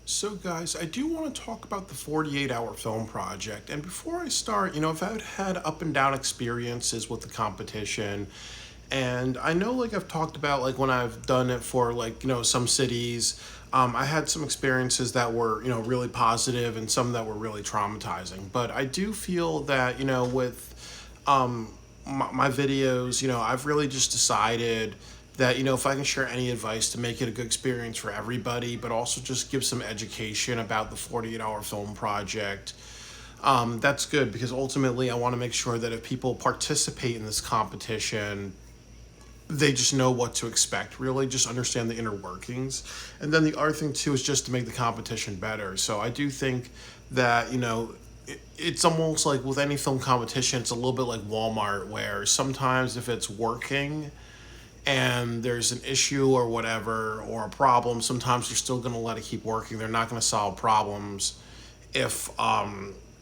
So, guys, I do want to talk about the 48-hour film project. And before I start, I've had up and down experiences with the competition. And I know, like, I've talked about, like, when I've done it for, like, some cities, I had some experiences that were, really positive and some that were really traumatizing. But I do feel that, with my videos, I've really just decided that, if I can share any advice to make it a good experience for everybody, but also just give some education about the 48-hour film project, that's good because ultimately I want to make sure that if people participate in this competition, they just know what to expect, really, just understand the inner workings. And then the other thing, too, is just to make the competition better. So I do think that, it's almost like with any film competition, it's a little bit like Walmart, where sometimes if it's working, and there's an issue or whatever or a problem, sometimes they're still going to let it keep working. They're not going to solve problems if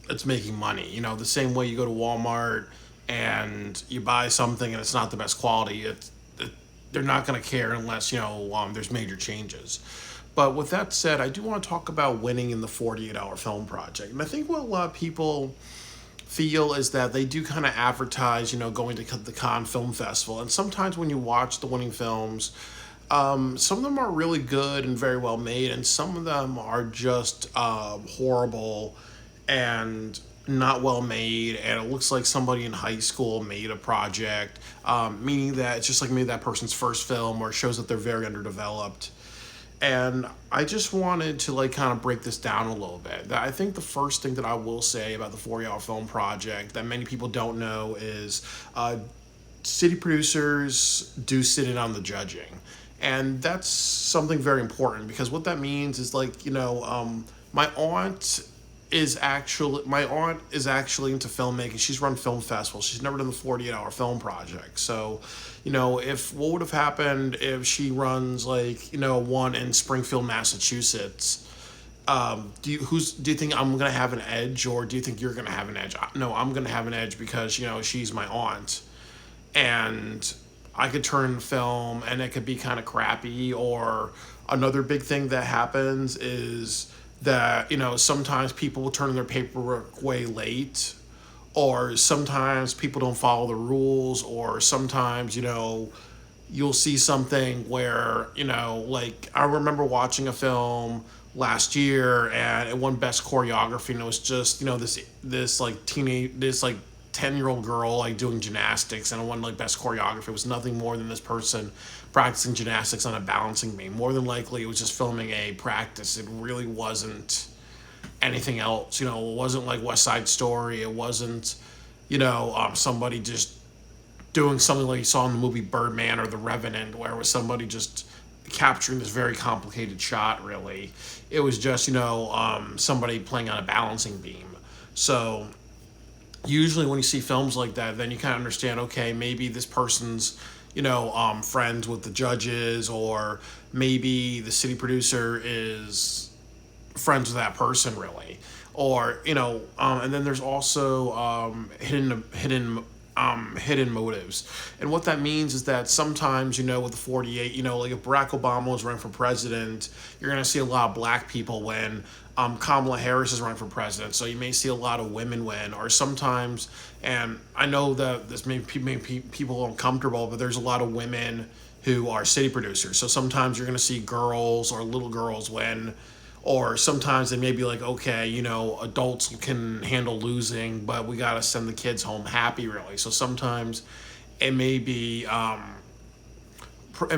it's making money. The same way you go to Walmart and you buy something and it's not the best quality, they're not going to care unless there's major changes. But with that said, I do want to talk about winning in the 48-hour film project, and I think what a lot of people feel is that they do kind of advertise, going to the Cannes Film Festival. And sometimes when you watch the winning films, some of them are really good and very well made, and some of them are just horrible and not well made. And it looks like somebody in high school made a project, meaning that it's just like maybe that person's first film, or it shows that they're very underdeveloped. And I just wanted to like kind of break this down a little bit. That I think the first thing that I will say about the 4 hour film project that many people don't know is city producers do sit in on the judging. And that's something very important because what that means is like, my aunt my aunt is actually into filmmaking. She's run film festivals. She's never done the 48-hour film project. So, if what would have happened if she runs like, one in Springfield, Massachusetts, do you think I'm gonna have an edge, or do you think you're gonna have an edge? No, I'm gonna have an edge because she's my aunt, and I could turn film and it could be kind of crappy. Or another big thing that happens is that sometimes people will turn their paperwork way late, or sometimes people don't follow the rules, or sometimes you'll see something where like I remember watching a film last year and it won best choreography, and it was just this like teenage this like 10-year-old girl like doing gymnastics, and it won like best choreography. It was nothing more than this person practicing gymnastics on a balancing beam. More than likely it was just filming a practice. It really wasn't anything else. It wasn't like West Side Story. It wasn't somebody just doing something like you saw in the movie Birdman or The Revenant, where it was somebody just capturing this very complicated shot. Really, it was just somebody playing on a balancing beam. So usually when you see films like that, then you kind of understand, okay, maybe this person's friends with the judges, or maybe the city producer is friends with that person, really. Or and then there's also hidden motives. And what that means is that sometimes, with the 48, like if Barack Obama was running for president, you're going to see a lot of black people win. Kamala Harris is running for president, so you may see a lot of women win. Or sometimes, and I know that this may make people uncomfortable, but there's a lot of women who are city producers. So sometimes you're going to see girls or little girls win, or sometimes they may be like, okay, adults can handle losing, but we got to send the kids home happy, really. So sometimes it may be, it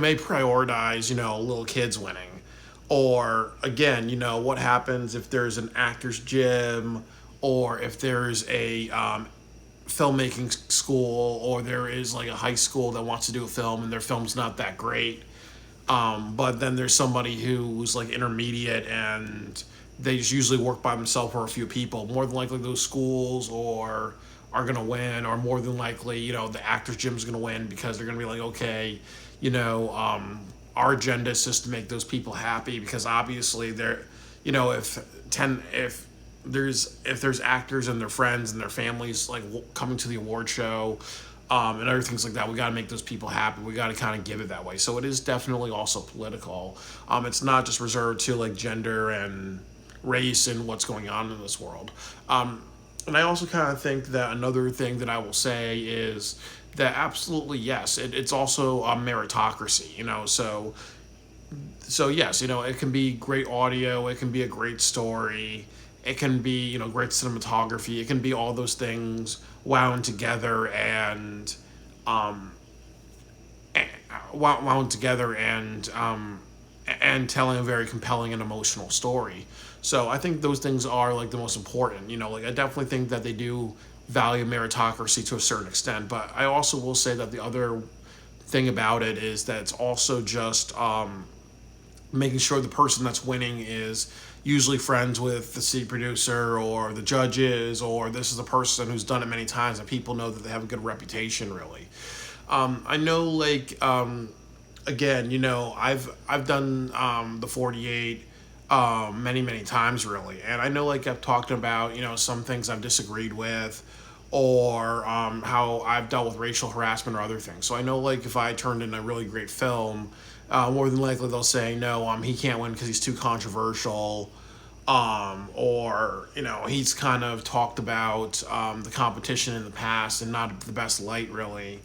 may prioritize, little kids winning. Or again, what happens if there's an actor's gym, or if there's a filmmaking school, or there is like a high school that wants to do a film and their film's not that great, but then there's somebody who's like intermediate and they just usually work by themselves or a few people. More than likely, those schools or are gonna win, or more than likely, the actors' gym's gonna win because they're gonna be like, okay, you know, our agenda is just to make those people happy because obviously they're, if there's actors and their friends and their families like coming to the award show, and other things like that. We got to make those people happy. We got to kind of give it that way. So it is definitely also political. It's not just reserved to like gender and race and what's going on in this world. And I also kind of think that another thing that I will say is that absolutely yes, it's also a meritocracy. So yes, it can be great audio, it can be a great story, it can be great cinematography, it can be all those things wound together um, wound together and telling a very compelling and emotional story. So I think those things are like the most important. Like I definitely think that they do value meritocracy to a certain extent, but I also will say that the other thing about it is that it's also just making sure the person that's winning is usually friends with the city producer or the judges, or this is a person who's done it many times and people know that they have a good reputation. Really, I know, like again, I've done the 48 many times, really, and I know like I've talked about some things I've disagreed with, or how I've dealt with racial harassment or other things. So I know, like, if I turned in a really great film, more than likely they'll say no, he can't win because he's too controversial, or he's kind of talked about the competition in the past and not the best light, really.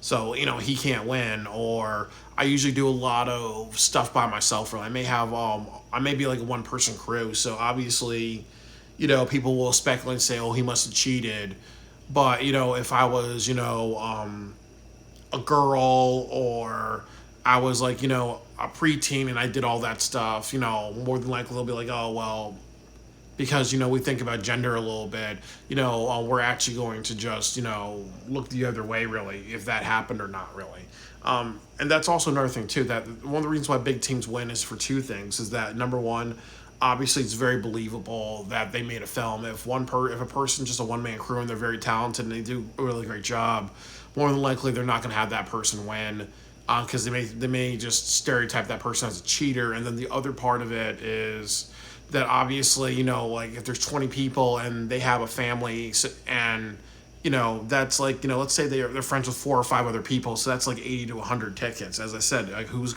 So he can't win. Or I usually do a lot of stuff by myself. Really, I may be like a one person crew. So obviously, people will speculate and say, oh, he must have cheated. But if I was a girl, or I was like a preteen and I did all that stuff, more than likely they'll be like, oh well, because we think about gender a little bit, we're actually going to just look the other way, really, if that happened or not, really. And that's also another thing too, that one of the reasons why big teams win is for two things. Is that, number one, obviously it's very believable that they made a film. If a person, just a one-man crew, and they're very talented and they do a really great job, more than likely they're not going to have that person win, because they may just stereotype that person as a cheater. And then the other part of it is that obviously, like if there's 20 people and they have a family, and that's like, let's say they're friends with 4 or 5 other people, so that's like 80 to 100 tickets. As I said, like, who do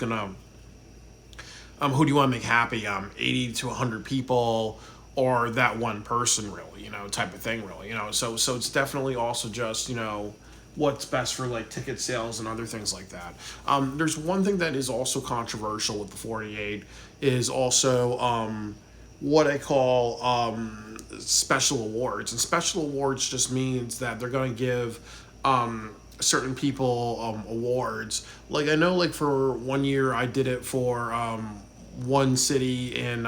you want to make happy? 80 to 100 people, or that one person, really, type of thing, really. So it's definitely also just what's best for like ticket sales and other things like that. There's one thing that is also controversial with the 48, is also what I call special awards. And special awards just means that they're going to give certain people awards. Like I know, like for one year I did it for one city in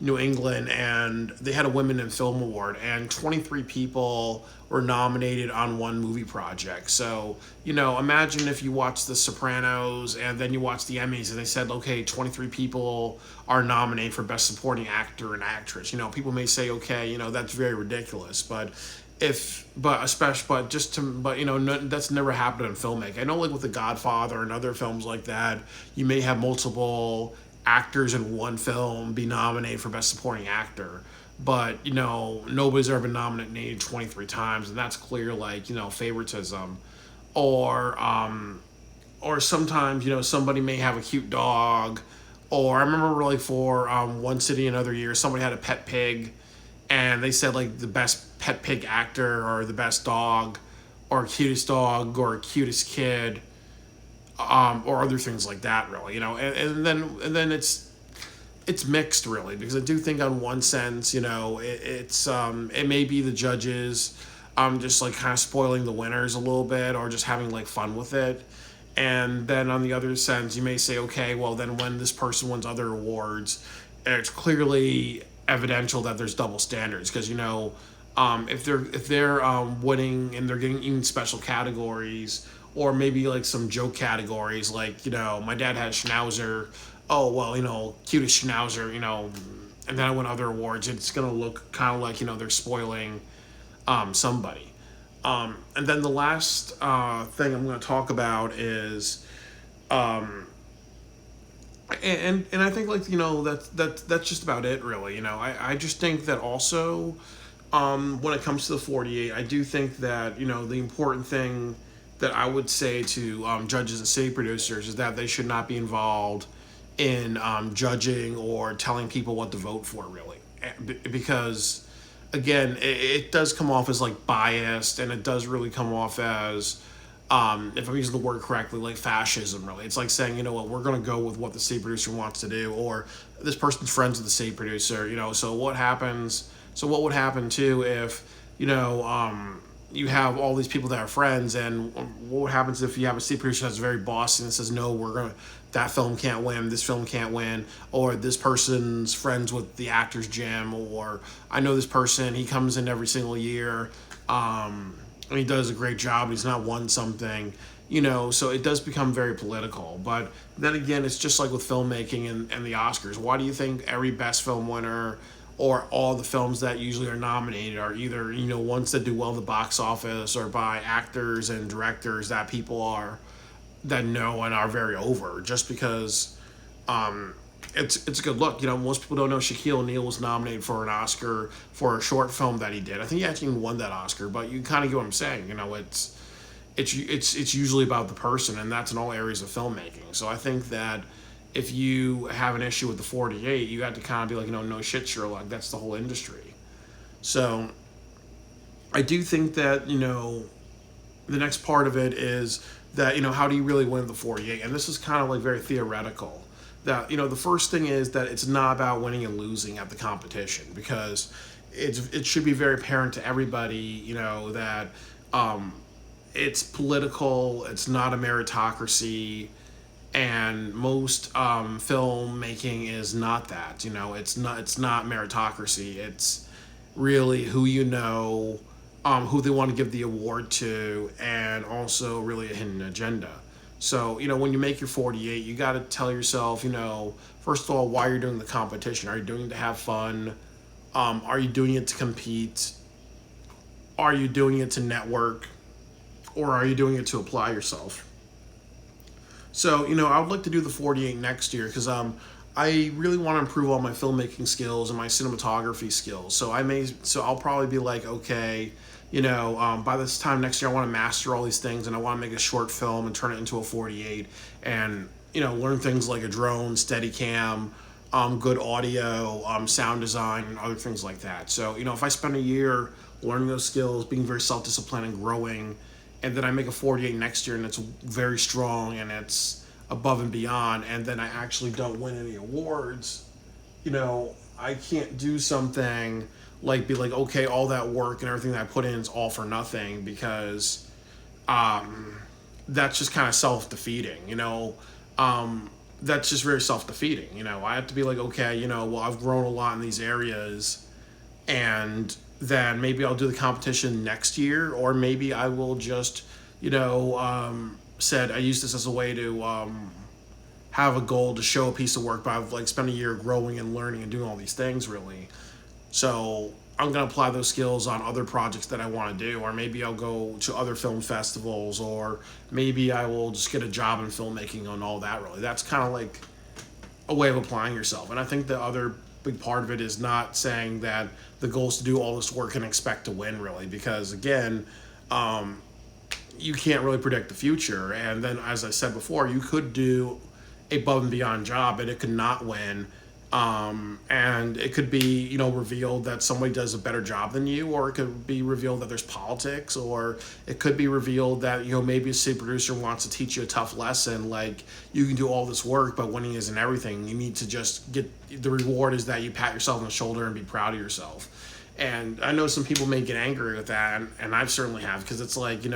New England, and they had a Women in Film Award, and 23 people were nominated on one movie project. So, imagine if you watch The Sopranos and then you watch the Emmys and they said, okay, 23 people are nominated for Best Supporting Actor and Actress. People may say, okay, that's very ridiculous, but that's never happened in filmmaking. I know, like with The Godfather and other films like that, you may have multiple actors in one film be nominated for Best Supporting Actor, but nobody's ever been nominated 23 times, and that's clear, like favoritism. Or sometimes somebody may have a cute dog, or I remember like for one city another year, somebody had a pet pig, and they said like the best pet pig actor, or the best dog, or cutest dog, or cutest kid, or other things like that, really, and then it's mixed, really, because I do think on one sense, it may be the judges just like kind of spoiling the winners a little bit, or just having like fun with it. And then on the other sense, you may say, okay, well then when this person wins other awards, it's clearly evidential that there's double standards, because if they're winning and they're getting even special categories, or maybe like some joke categories, like my dad had a schnauzer, oh well, cutest schnauzer, and then I win other awards, it's gonna look kind of like they're spoiling somebody. And then the last thing I'm going to talk about is and I think, like, that's just about it, really. I just think that also when it comes to the 48, I do think that the important thing that I would say to judges and city producers is that they should not be involved in judging or telling people what to vote for, really. Because, again, it does come off as like biased, and it does really come off as, if I'm using the word correctly, like fascism, really. It's like saying, you know what, we're going to go with what the city producer wants to do, or this person's friends with the city producer, so what happens? So, what would happen too if, you have all these people that are friends, and what happens if you have a city producer that's very bossy and says, no, that film can't win, this film can't win, or this person's friends with the actors gym, or I know this person, he comes in every single year, and he does a great job, and he's not won something, so it does become very political. But then again, it's just like with filmmaking and the Oscars. Why do you think every best film winner or all the films that usually are nominated are either, ones that do well in the box office, or by actors and directors that people are that know and are very over, just because it's a good look. Most people don't know Shaquille O'Neal was nominated for an Oscar for a short film that he did. I think he actually won that Oscar, but you kind of get what I'm saying. It's usually about the person, and that's in all areas of filmmaking. So I think that if you have an issue with the 48, you have to kind of be like, no shit, Sherlock. That's the whole industry. So I do think that, the next part of it is that, how do you really win the 48? And this is kind of like very theoretical. That, the first thing is that it's not about winning and losing at the competition, because it should be very apparent to everybody, that it's political, it's not a meritocracy, and most filmmaking is not that. It's not meritocracy. It's really who who they want to give the award to, and also really a hidden agenda. So when you make your 48, you got to tell yourself, first of all, why you're doing the competition. Are you doing it to have fun? Are you doing it to compete? Are you doing it to network? Or are you doing it to apply yourself? So, I would like to do the 48 next year, because I really want to improve all my filmmaking skills and my cinematography skills. So I'll probably be like, okay, by this time next year, I want to master all these things, and I want to make a short film and turn it into a 48, and learn things like a drone, Steadicam, good audio, sound design, and other things like that. So, if I spend a year learning those skills, being very self-disciplined and growing, and then I make a 48 next year, and it's very strong, and it's above and beyond, and then I actually don't win any awards, I can't do something like be like, okay, all that work and everything that I put in is all for nothing, because that's just kind of self-defeating, that's just very self-defeating. I have to be like, okay, well, I've grown a lot in these areas, and then maybe I'll do the competition next year, or maybe I will just, said I use this as a way to have a goal to show a piece of work, but I've like spent a year growing and learning and doing all these things, really. So I'm gonna apply those skills on other projects that I want to do, or maybe I'll go to other film festivals, or maybe I will just get a job in filmmaking and all that. Really, that's kind of like a way of applying yourself. And I think the other big part of it is not saying that the goal is to do all this work and expect to win, really, because again, you can't really predict the future. And then, as I said before, you could do a above and beyond job, and it could not win. And it could be, revealed that somebody does a better job than you, or it could be revealed that there's politics, or it could be revealed that, maybe a city producer wants to teach you a tough lesson, like you can do all this work, but winning isn't everything. You need to just get, the reward is that you pat yourself on the shoulder and be proud of yourself. And I know some people may get angry with that, and I've certainly have, because it's like, it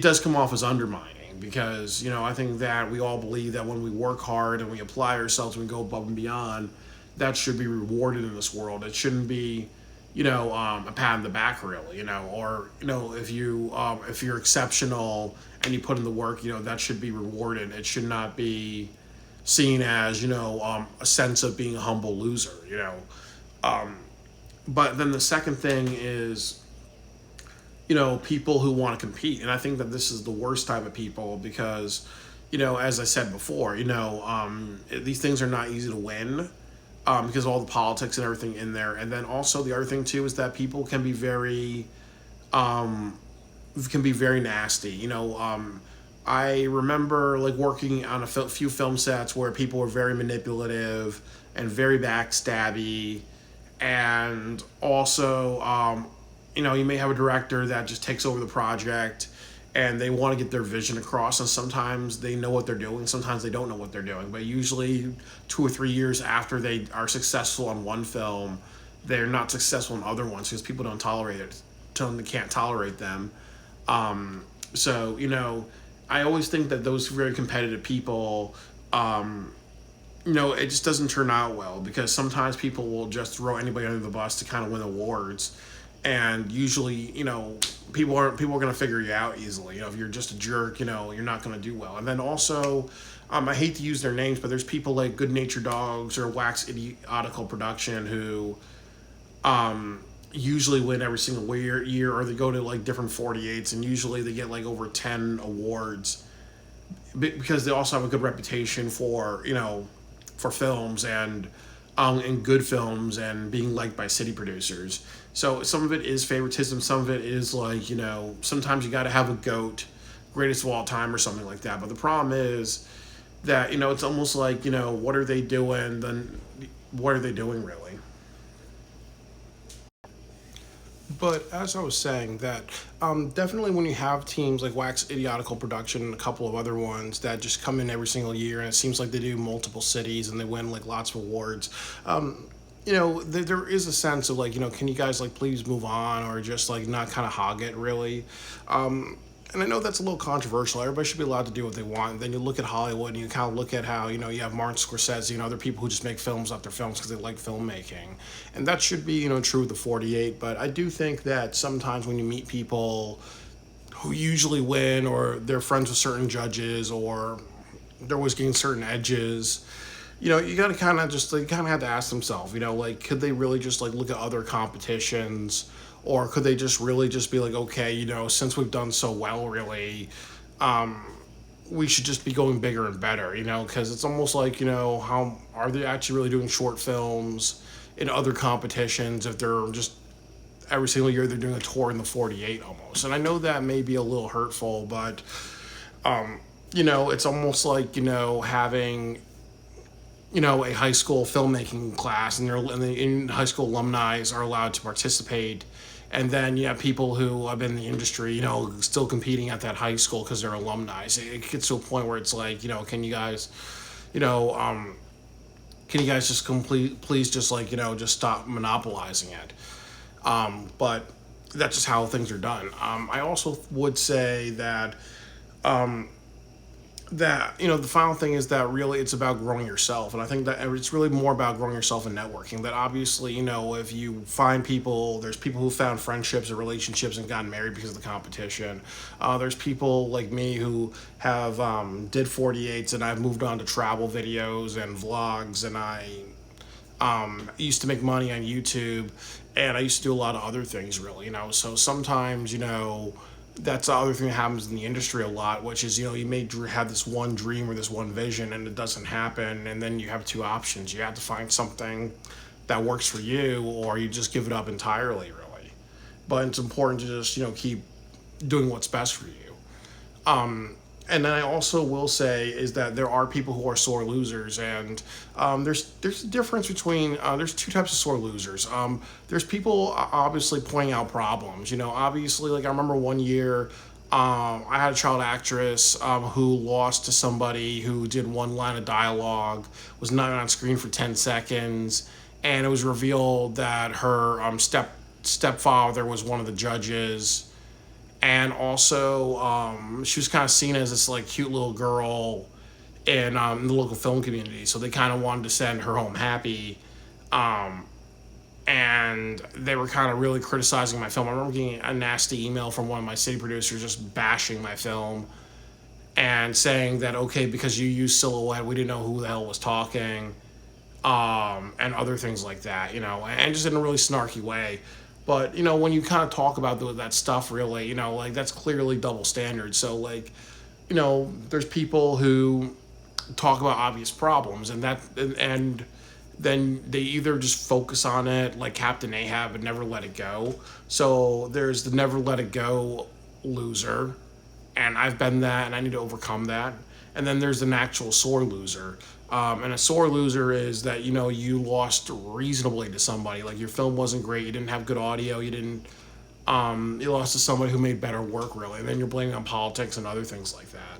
does come off as undermining. Because, I think that we all believe that when we work hard and we apply ourselves and we go above and beyond, that should be rewarded in this world. It shouldn't be, a pat on the back, really, or, if you're exceptional and you put in the work, that should be rewarded. It should not be seen as, a sense of being a humble loser, But then the second thing is, people who want to compete. And I think that this is the worst type of people, because, as I said before, these things are not easy to win, because of all the politics and everything in there. And then also the other thing too is that people can be very can be very nasty. I remember like working on a few film sets where people were very manipulative and very backstabby, and also, you may have a director that just takes over the project and they want to get their vision across, and sometimes they know what they're doing, sometimes they don't know what they're doing, but usually 2 or 3 years after they are successful on one film, they're not successful in other ones because people don't tolerate it, tell them they can't tolerate them. So I always think that those very competitive people, it just doesn't turn out well because sometimes people will just throw anybody under the bus to kind of win awards, and usually, people are going to figure you out easily. If you're just a jerk, you're not going to do well. And then also, I hate to use their names, but there's people like Good Natured Dogs or Wax Idiotical Production who usually win every single year, or they go to like different 48s, and usually they get like over 10 awards because they also have a good reputation for films and good films and being liked by city producers. So some of it is favoritism, some of it is like, sometimes you got to have a GOAT, greatest of all time or something like that. But the problem is that, it's almost like, what are they doing? Then what are they doing really? But as I was saying, that definitely when you have teams like Wax Idiotical Production and a couple of other ones that just come in every single year, and it seems like they do multiple cities and they win like lots of awards, there is a sense of like, can you guys like please move on or just like not kind of hog it really? And I know that's a little controversial. Everybody should be allowed to do what they want. And then you look at Hollywood and you kind of look at how, you have Martin Scorsese and other people who just make films after films because they like filmmaking. And that should be, true with the 48. But I do think that sometimes when you meet people who usually win, or they're friends with certain judges, or they're always getting certain edges, you got to kind of just, like, kind of have to ask themselves, like, could they really just, like, look at other competitions? Or could they just really just be like, okay, since we've done so well, really, we should just be going bigger and better, because it's almost like, how are they actually really doing short films in other competitions if they're just every single year they're doing a tour in the 48 almost. And I know that may be a little hurtful, but, it's almost like, having a high school filmmaking class, and in high school alumni are allowed to participate, and then you have people who have been in the industry, still competing at that high school because they're alumni. So it gets to a point where it's like, can you guys, just please just like, just stop monopolizing it. But that's just how things are done. I also would say that, the final thing is that really it's about growing yourself, and I think that it's really more about growing yourself and networking. That obviously, if you find people, there's people who found friendships or relationships and gotten married because of the competition. There's people like me who have did 48s, and I've moved on to travel videos and vlogs, and I used to make money on YouTube, and I used to do a lot of other things really, so sometimes, that's the other thing that happens in the industry a lot, which is, you may have this one dream or this one vision and it doesn't happen, and then you have two options. You have to find something that works for you, or you just give it up entirely, really. But it's important to just, keep doing what's best for you. And then I also will say is that there are people who are sore losers, and there's a difference between there's two types of sore losers. There's people obviously pointing out problems. Obviously, like I remember one year, I had a child actress who lost to somebody who did one line of dialogue, was not on screen for 10 seconds, and it was revealed that her stepfather was one of the judges. And also, she was kind of seen as this like cute little girl in the local film community, so they kind of wanted to send her home happy, and they were kind of really criticizing my film. I remember getting a nasty email from one of my city producers just bashing my film and saying that, okay, because you used silhouette, we didn't know who the hell was talking, and other things like that, and just in a really snarky way. But, when you kind of talk about that stuff, really, like, that's clearly double standard. So, like, there's people who talk about obvious problems, and then they either just focus on it like Captain Ahab and never let it go. So there's the never let it go loser, and I've been that, and I need to overcome that. And then there's an actual sore loser. And a sore loser is that you lost reasonably to somebody. Like your film wasn't great, you didn't have good audio, you lost to somebody who made better work really, and then you're blaming on politics and other things like that.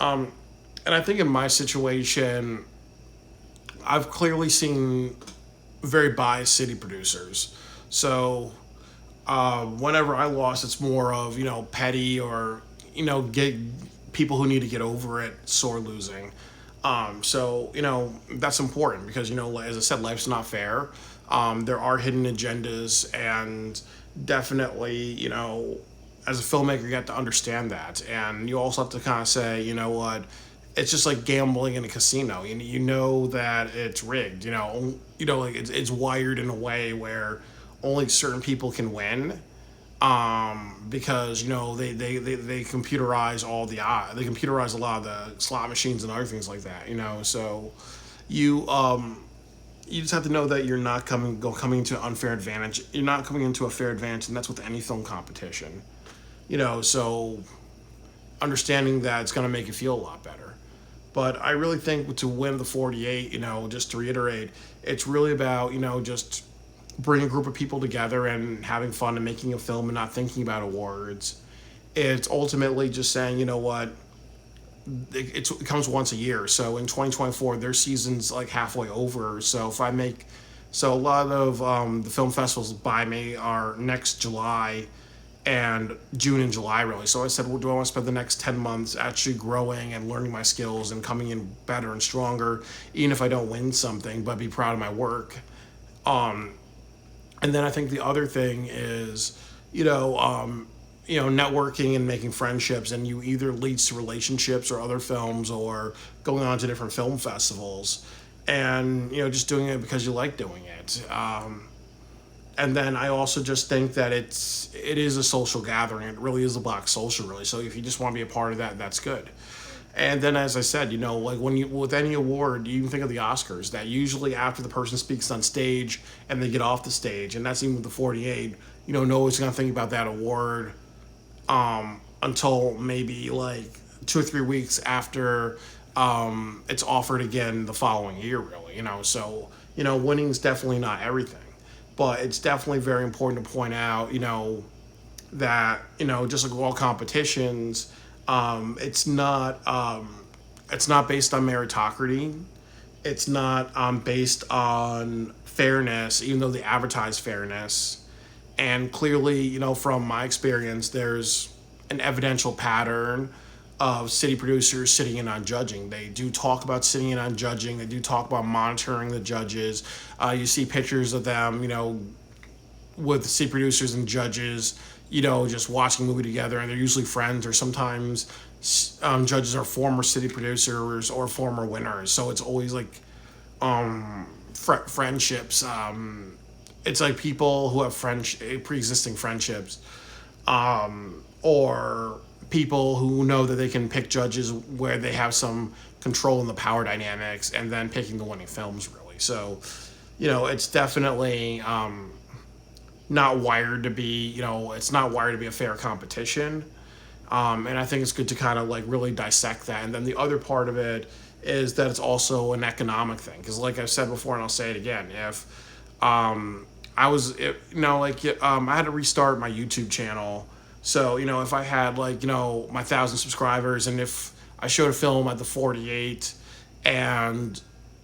And I think in my situation, I've clearly seen very biased city producers. So whenever I lost, it's more of petty or get people who need to get over it, sore losing. So that's important because as I said, life's not fair. There are hidden agendas, and definitely as a filmmaker, you have to understand that, and you also have to kind of say, what, it's just like gambling in a casino. You know that it's rigged. Like it's wired in a way where only certain people can win, because they computerize all they computerize a lot of the slot machines and other things like that. So you you just have to know that you're not coming into an unfair advantage. You're not coming into a fair advantage, and that's with any film competition. So understanding that it's going to make you feel a lot better. But I really think to win the 48, just to reiterate, it's really about just bring a group of people together and having fun and making a film and not thinking about awards. It's ultimately just saying, what, it comes once a year. So in 2024, their season's like halfway over. So a lot of the film festivals by me are next July and June and July really. So I said, well, do I want to spend the next 10 months actually growing and learning my skills and coming in better and stronger, even if I don't win something, but be proud of my work. And then I think the other thing is, networking and making friendships, and you either leads to relationships or other films or going on to different film festivals, and just doing it because you like doing it. And then I also just think that it is a social gathering. It really is a black social, really. So if you just want to be a part of that, that's good. And then, as I said, like with any award, you even think of the Oscars, that usually after the person speaks on stage and they get off the stage, and that's even with the 48, no one's going to think about that award until maybe like 2 or 3 weeks after it's offered again the following year, really. So winning's definitely not everything, but it's definitely very important to point out, that just like all competitions. It's not based on meritocracy. It's not based on fairness, even though they advertise fairness. And clearly, from my experience, there's an evidential pattern of city producers sitting in on judging. They do talk about sitting in on judging. They do talk about monitoring the judges. You see pictures of them, with the city producers and judges, just watching a movie together, and they're usually friends, or sometimes judges are former city producers or former winners. So it's always like friendships. It's like people who have pre-existing friendships, or people who know that they can pick judges where they have some control in the power dynamics, and then picking the winning films, really. So, it's definitely not wired to be, it's not wired to be a fair competition. And I think it's good to kind of like really dissect that. And then the other part of it is that it's also an economic thing. Because like I've said before, and I'll say it again, if I had to restart my YouTube channel. So, if I had like, my 1,000 subscribers, and if I showed a film at the 48 and,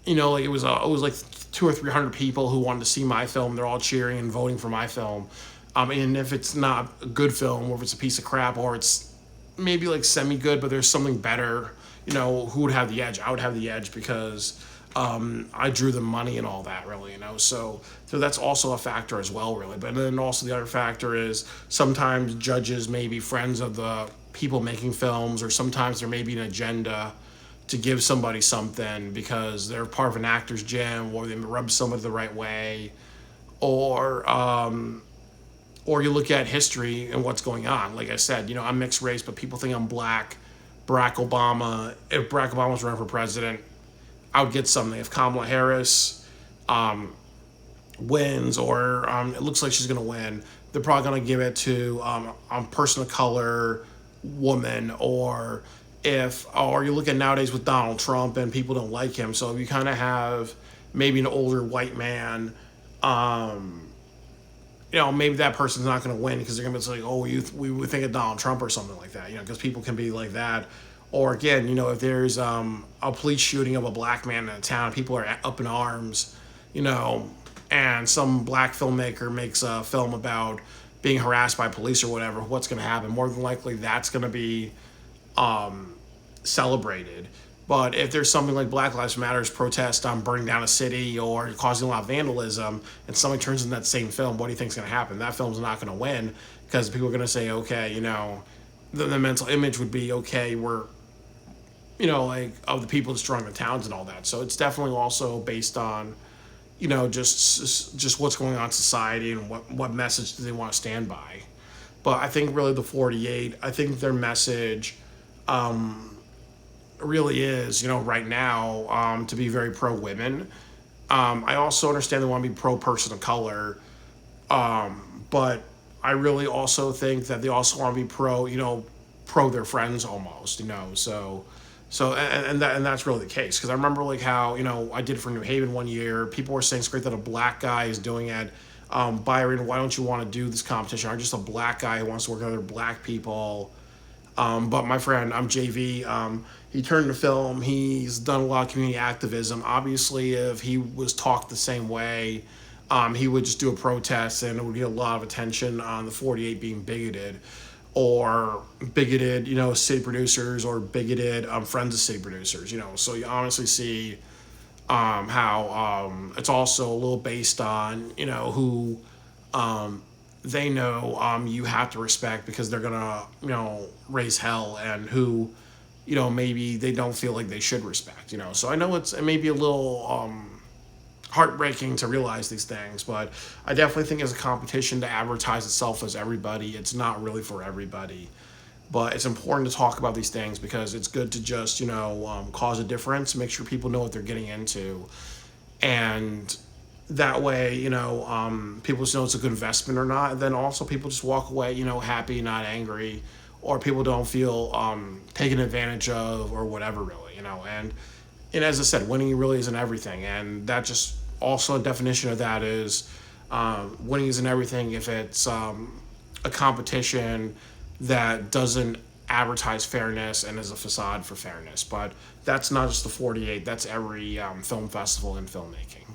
it was like 200 or 300 people who wanted to see my film, they're all cheering and voting for my film. And if it's not a good film, or if it's a piece of crap, or it's maybe like semi-good, but there's something better, who would have the edge? I would have the edge because I drew the money and all that, really, So that's also a factor as well, really. But then also the other factor is sometimes judges may be friends of the people making films, or sometimes there may be an agenda to give somebody something because they're part of an actor's gym, or they rub somebody the right way, or you look at history and what's going on. Like I said, I'm mixed race, but people think I'm black. If Barack Obama was running for president, I would get something. If Kamala Harris wins, or it looks like she's going to win, they're probably going to give it to a person of color, woman, or you look at nowadays with Donald Trump and people don't like him. So if you kind of have maybe an older white man, um, maybe that person's not going to win because they're going to be like, oh, we would think of Donald Trump or something like that, because people can be like that. Or again, if there's a police shooting of a black man in a town, people are up in arms, you know, and some black filmmaker makes a film about being harassed by police or whatever, what's going to happen? More than likely, that's going to be celebrated. But if there's something like Black Lives Matter's protest on burning down a city or causing a lot of vandalism, and somebody turns in that same film, what do you think's going to happen? That film's not going to win because people are going to say, okay, the mental image would be, okay, we're, like of the people destroying the towns and all that. So it's definitely also based on, just what's going on in society and what message do they want to stand by. But I think really the 48, I think their message really is, right now, to be very pro women. I also understand they want to be pro person of color, but I really also think that they also want to be pro their friends almost, and that's really the case because I remember like how I did for New Haven one year. People were saying it's great that a black guy is doing it. Byron, why don't you want to do this competition? I'm just a black guy who wants to work with other black people. But my friend, I'm JV. He turned to film. He's done a lot of community activism. Obviously, if he was talked the same way, he would just do a protest and it would get a lot of attention on the 48 being bigoted or bigoted, city producers or bigoted friends of city producers, So you honestly see how it's also a little based on, who they know you have to respect because they're gonna raise hell, and who maybe they don't feel like they should respect. So I know it may be a little heartbreaking to realize these things, but I definitely think as a competition to advertise itself as everybody, it's not really for everybody. But it's important to talk about these things because it's good to just cause a difference, make sure people know what they're getting into, and that way, people just know it's a good investment or not. And then also people just walk away, happy, not angry, or people don't feel taken advantage of or whatever, really, And as I said, winning really isn't everything. And that just also a definition of that is winning isn't everything if it's a competition that doesn't advertise fairness and is a facade for fairness. But that's not just the 48, that's every film festival in filmmaking.